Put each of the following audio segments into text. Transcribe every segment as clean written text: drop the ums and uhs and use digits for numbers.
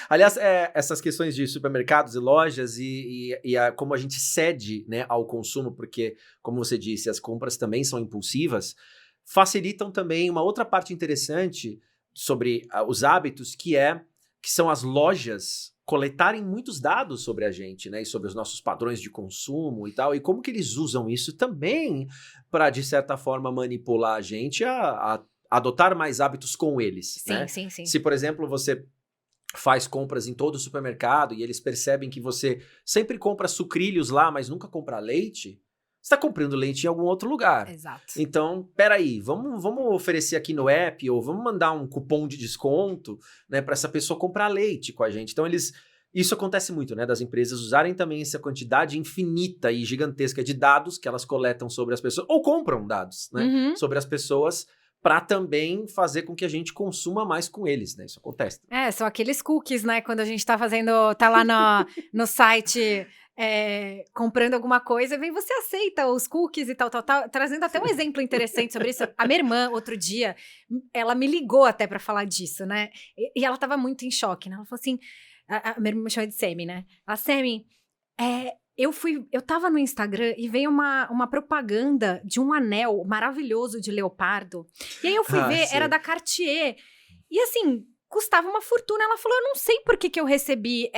Aliás, essas questões de supermercados e lojas como a gente cede, né, ao consumo, porque, como você disse, as compras também são impulsivas, facilitam também uma outra parte interessante sobre os hábitos, que são as lojas coletarem muitos dados sobre a gente, né, e sobre os nossos padrões de consumo e tal, e como que eles usam isso também para, de certa forma, manipular a gente a adotar mais hábitos com eles, Sim, né? sim, sim. Se, por exemplo, você faz compras em todo o supermercado e eles percebem que você sempre compra sucrilhos lá, mas nunca compra leite, você está comprando leite em algum outro lugar. Exato. Então, peraí, vamos oferecer aqui no app, ou vamos mandar um cupom de desconto, né, para essa pessoa comprar leite com a gente. Então, isso acontece muito, né, das empresas usarem também essa quantidade infinita e gigantesca de dados que elas coletam sobre as pessoas, ou compram dados, né, sobre as pessoas, para também fazer com que a gente consuma mais com eles, né? Isso acontece. São aqueles cookies, né? Quando a gente tá lá no site comprando alguma coisa, vem, você aceita os cookies e tal, trazendo até um exemplo interessante sobre isso. A minha irmã, outro dia, ela me ligou até pra falar disso, né? E ela tava muito em choque, né? Ela falou assim, a minha irmã me chama de Semi, né? Ela, Semi, eu tava no Instagram e veio uma propaganda de um anel maravilhoso de leopardo. E aí eu fui ver, era da Cartier. E assim, custava uma fortuna. Ela falou, eu não sei por que eu recebi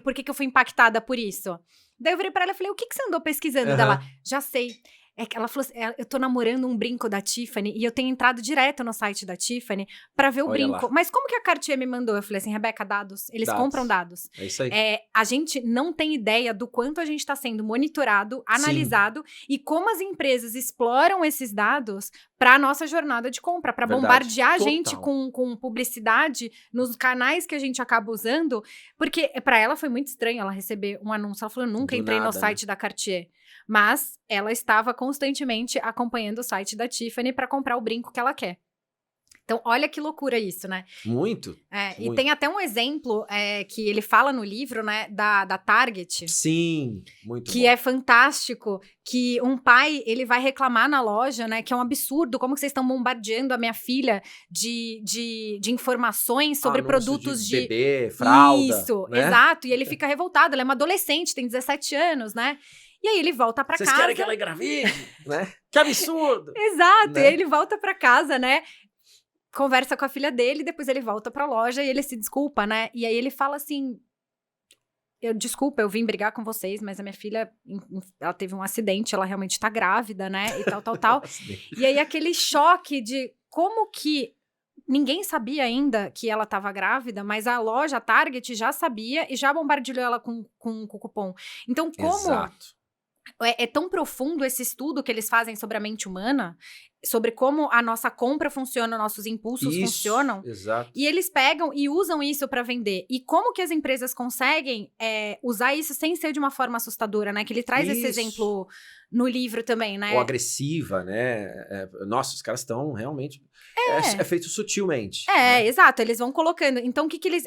por que eu fui impactada por isso. Daí eu virei pra ela e falei, o que você andou pesquisando dela? Já sei. Ela falou assim, eu tô namorando um brinco da Tiffany e eu tenho entrado direto no site da Tiffany pra ver o brinco. Lá. Mas como que a Cartier me mandou? Eu falei assim, Rebeca, dados. Eles compram dados. É isso aí. A gente não tem ideia do quanto a gente tá sendo monitorado, analisado e como as empresas exploram esses dados pra nossa jornada de compra, pra bombardear a gente com publicidade nos canais que a gente acaba usando, porque pra ela foi muito estranho ela receber um anúncio. Ela falou, eu nunca entrei no site da Cartier. Mas ela estava constantemente acompanhando o site da Tiffany para comprar o brinco que ela quer. Então, olha que loucura isso, né? Muito. E tem até um exemplo que ele fala no livro, né, da Target. Sim, muito que bom. É fantástico, que um pai, ele vai reclamar na loja, né, que é um absurdo, como que vocês estão bombardeando a minha filha de informações sobre produtos de bebê, fralda. Isso, né? Exato, e ele fica revoltado, ela é uma adolescente, tem 17 anos, né? E aí ele volta pra casa... Vocês querem que ela engravide? Né? Que absurdo! Exato, né? E aí ele volta pra casa, né? Conversa com a filha dele, depois ele volta pra loja e ele se desculpa, né? E aí ele fala assim... Desculpa, eu vim brigar com vocês, mas a minha filha, ela teve um acidente, ela realmente tá grávida, né? E tal. E aí aquele choque de como que... Ninguém sabia ainda que ela estava grávida, mas a loja, a Target, já sabia e já bombardeou ela com cupom. Então, como... Exato. É tão profundo esse estudo que eles fazem sobre a mente humana, sobre como a nossa compra funciona, nossos impulsos funcionam. Exato. E eles pegam e usam isso para vender. E como que as empresas conseguem usar isso sem ser de uma forma assustadora, né? Que ele traz esse exemplo no livro também, né? Ou agressiva, né? Nossa, os caras estão realmente... É feito sutilmente. Exato. Eles vão colocando. Então, o que eles...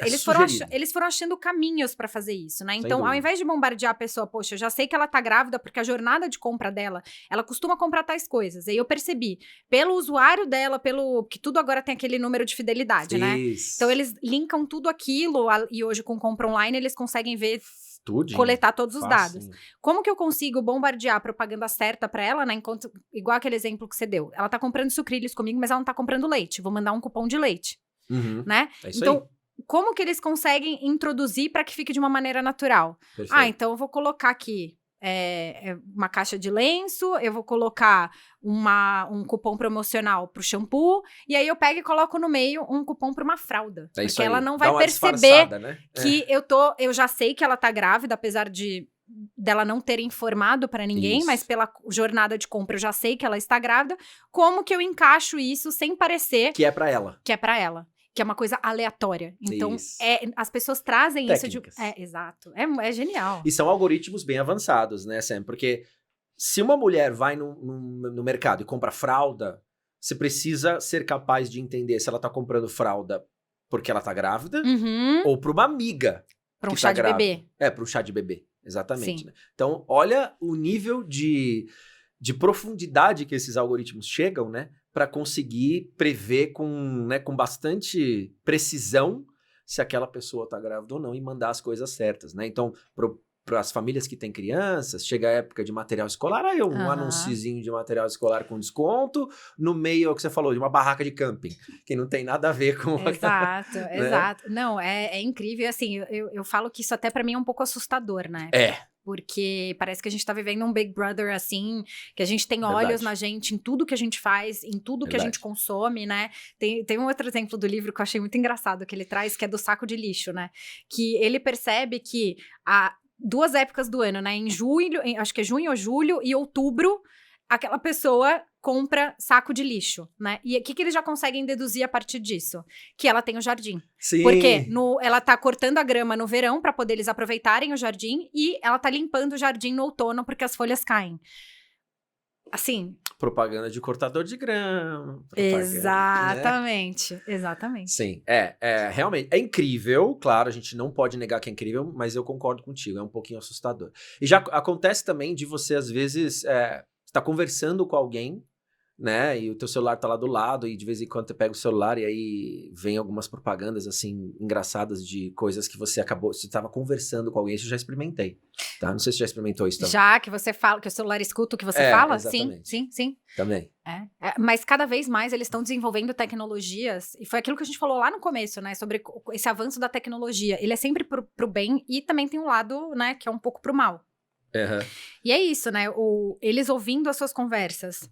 Eles foram achando caminhos pra fazer isso, né? Então, ao invés de bombardear a pessoa, poxa, eu já sei que ela tá grávida porque a jornada de compra dela, ela costuma comprar tais coisas. Aí eu percebi, pelo usuário dela, porque tudo agora tem aquele número de fidelidade, né? Então, eles linkam tudo aquilo e hoje com compra online, eles conseguem ver... coletar todos os dados. Como que eu consigo bombardear a propaganda certa pra ela, né? Enquanto, igual aquele exemplo que você deu. Ela tá comprando sucrilhos comigo, mas ela não tá comprando leite. Vou mandar um cupom de leite. Né? Então, como que eles conseguem introduzir pra que fique de uma maneira natural? Perfeito. Então eu vou colocar aqui uma caixa de lenço, eu vou colocar um cupom promocional pro shampoo, e aí eu pego e coloco no meio um cupom pra uma fralda. Porque ela não vai perceber, né? Que eu já sei que ela tá grávida, apesar dela não ter informado pra ninguém, mas pela jornada de compra eu já sei que ela está grávida. Como que eu encaixo isso sem parecer... Que é pra ela. Que é uma coisa aleatória. Então, as pessoas trazem técnicas. isso de... exato. É genial. E são algoritmos bem avançados, né, Sam? Porque se uma mulher vai no mercado e compra fralda, você precisa ser capaz de entender se ela tá comprando fralda porque ela tá grávida ou pra uma amiga. Pra um chá de bebê. Pra um chá de bebê. Exatamente. Sim. Né? Então, olha o nível de profundidade que esses algoritmos chegam, né? Para conseguir prever com bastante precisão se aquela pessoa tá grávida ou não e mandar as coisas certas, né? Então, para as famílias que têm crianças, chega a época de material escolar, aí um anunciozinho de material escolar com desconto, no meio, é o que você falou, de uma barraca de camping, que não tem nada a ver com... Exato, né? exato. Não, é incrível, assim, eu falo que isso até pra mim é um pouco assustador, né? Porque parece que a gente tá vivendo um Big Brother, assim, que a gente tem olhos na gente, em tudo que a gente faz, em tudo que a gente consome, né? Tem um outro exemplo do livro que eu achei muito engraçado, que ele traz, que é do saco de lixo, né? Que ele percebe que há 2 épocas do ano, né? Em julho, acho que é junho ou julho, e outubro, aquela pessoa compra saco de lixo, né? E o que eles já conseguem deduzir a partir disso? Que ela tem o jardim. Sim. Porque ela tá cortando a grama no verão para poder eles aproveitarem o jardim e ela tá limpando o jardim no outono porque as folhas caem. Assim... Propaganda de cortador de grama. Exatamente, né? Exatamente. Sim, realmente, é incrível, claro, a gente não pode negar que é incrível, mas eu concordo contigo, é um pouquinho assustador. E já acontece também de você, às vezes, estar conversando com alguém, né, e o teu celular tá lá do lado, e de vez em quando você pega o celular e aí vem algumas propagandas, assim, engraçadas de coisas que você estava conversando com alguém, isso eu já experimentei, tá? Não sei se você já experimentou isso também. Já, que você fala, que o celular escuta o que você fala? Exatamente. Sim. Também. Mas cada vez mais eles estão desenvolvendo tecnologias, e foi aquilo que a gente falou lá no começo, né, sobre esse avanço da tecnologia. Ele é sempre pro bem, e também tem um lado, né, que é um pouco pro mal. E é isso, né, eles ouvindo as suas conversas,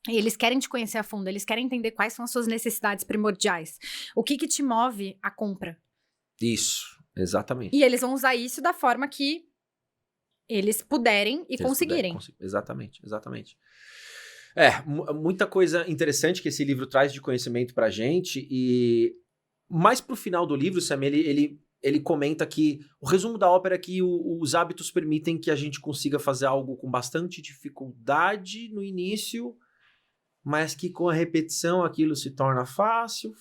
eles querem te conhecer a fundo, eles querem entender quais são as suas necessidades primordiais. O que te move a compra? Isso, exatamente. E eles vão usar isso da forma que eles puderem e conseguirem. Exatamente. Muita coisa interessante que esse livro traz de conhecimento pra gente, e mais pro final do livro, Sam, ele comenta que o resumo da ópera é que os hábitos permitem que a gente consiga fazer algo com bastante dificuldade no início, mas que com a repetição aquilo se torna fácil,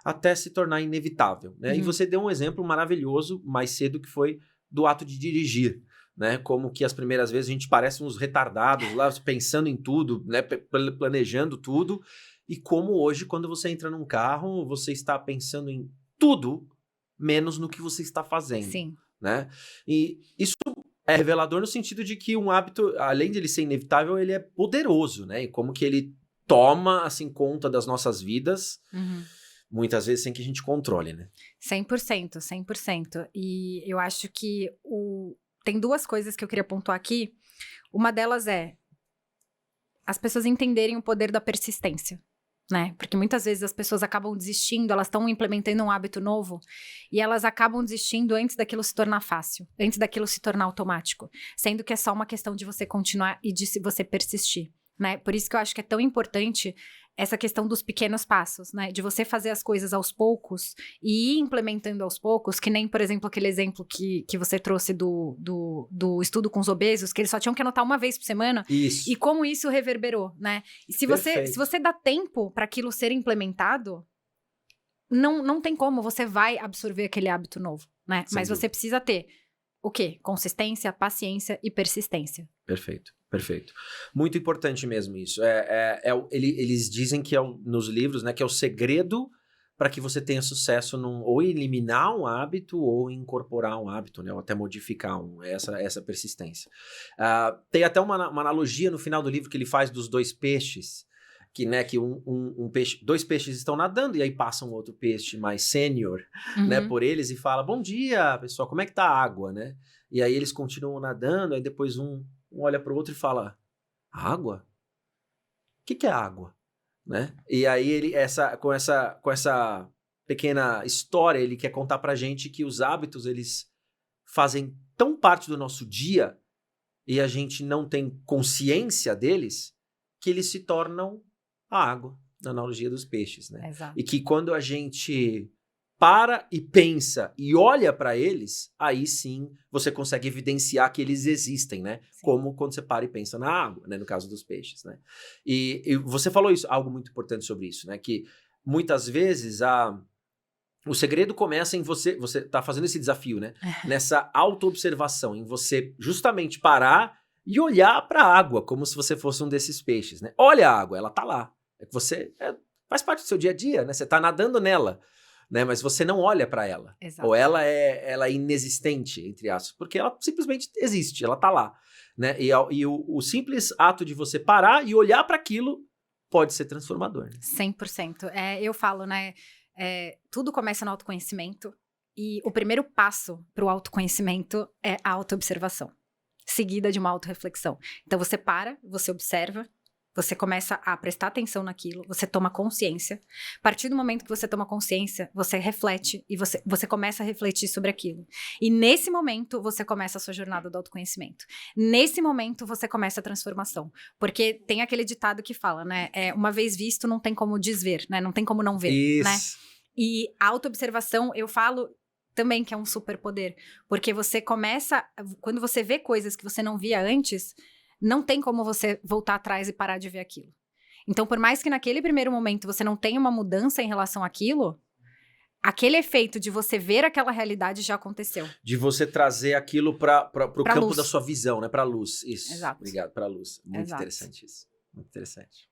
até se tornar inevitável, né? E você deu um exemplo maravilhoso mais cedo, que foi do ato de dirigir, né? Como que as primeiras vezes a gente parece uns retardados lá, pensando em tudo, né? Planejando tudo, e como hoje, quando você entra num carro, você está pensando em tudo, menos no que você está fazendo. Sim. Né? E isso é revelador no sentido de que um hábito, além de ele ser inevitável, ele é poderoso, né? E como que ele toma, assim, conta das nossas vidas, muitas vezes sem que a gente controle, né? 100%. E eu acho que tem 2 coisas que eu queria pontuar aqui. Uma delas é as pessoas entenderem o poder da persistência, né? Porque muitas vezes as pessoas acabam desistindo, elas estão implementando um hábito novo e elas acabam desistindo antes daquilo se tornar fácil, antes daquilo se tornar automático, sendo que é só uma questão de você continuar e de você persistir, né? Por isso que eu acho que é tão importante essa questão dos pequenos passos, né? De você fazer as coisas aos poucos e ir implementando aos poucos, que nem, por exemplo, aquele exemplo que você trouxe do estudo com os obesos, que eles só tinham que anotar uma vez por semana. Isso. E como isso reverberou, né? E se você dá tempo para aquilo ser implementado, não tem como, você vai absorver aquele hábito novo, né? Mas você precisa ter o quê? Consistência, paciência e persistência. Perfeito. Muito importante mesmo isso. Eles dizem que nos livros, né, que é o segredo para que você tenha sucesso ou eliminar um hábito ou incorporar um hábito, né, ou até modificar essa persistência. Tem até uma analogia no final do livro que ele faz dos 2 peixes, que, né, que peixe, 2 peixes estão nadando e aí passa um outro peixe mais sênior, né, por eles e fala: bom dia, pessoal, como é que tá a água, né? E aí eles continuam nadando, aí depois um olha para o outro e fala: água? O que é água? Né? E aí ele, com essa pequena história, ele quer contar pra gente que os hábitos, eles fazem tão parte do nosso dia e a gente não tem consciência deles, que eles se tornam a água, na analogia dos peixes, né? Exato. E que quando a gente para e pensa e olha para eles, aí sim você consegue evidenciar que eles existem, né? Sim. Como quando você para e pensa na água, né? No caso dos peixes, né? E você falou algo muito importante sobre isso, né? Que muitas vezes o segredo começa em você tá fazendo esse desafio, né? Nessa autoobservação, em você justamente parar e olhar para a água, como se você fosse um desses peixes, né? Olha a água, ela tá lá. É que você faz parte do seu dia a dia, né? Você tá nadando nela. né? Mas você não olha para ela. Exato. Ou ela é inexistente, entre aspas, porque ela simplesmente existe, ela tá lá, né? E o simples ato de você parar e olhar para aquilo pode ser transformador. Né? 100%. Eu falo, né? Tudo começa no autoconhecimento e o primeiro passo para o autoconhecimento é a autoobservação, seguida de uma autorreflexão. Então você para, você observa, você começa a prestar atenção naquilo, você toma consciência. A partir do momento que você toma consciência, você reflete e você começa a refletir sobre aquilo. E nesse momento, você começa a sua jornada do autoconhecimento. Nesse momento, você começa a transformação. Porque tem aquele ditado que fala, né? Uma vez visto, não tem como desver, né? Não tem como não ver, Isso. né? E a autoobservação, eu falo também que é um superpoder. Porque você começa... Quando você vê coisas que você não via antes... Não tem como você voltar atrás e parar de ver aquilo. Então, por mais que naquele primeiro momento você não tenha uma mudança em relação àquilo, aquele efeito de você ver aquela realidade já aconteceu. De você trazer aquilo para o campo luz. da sua visão, né? Para a luz. Isso. Exato. Obrigado, para a luz. Muito Exato. interessante isso. Muito interessante.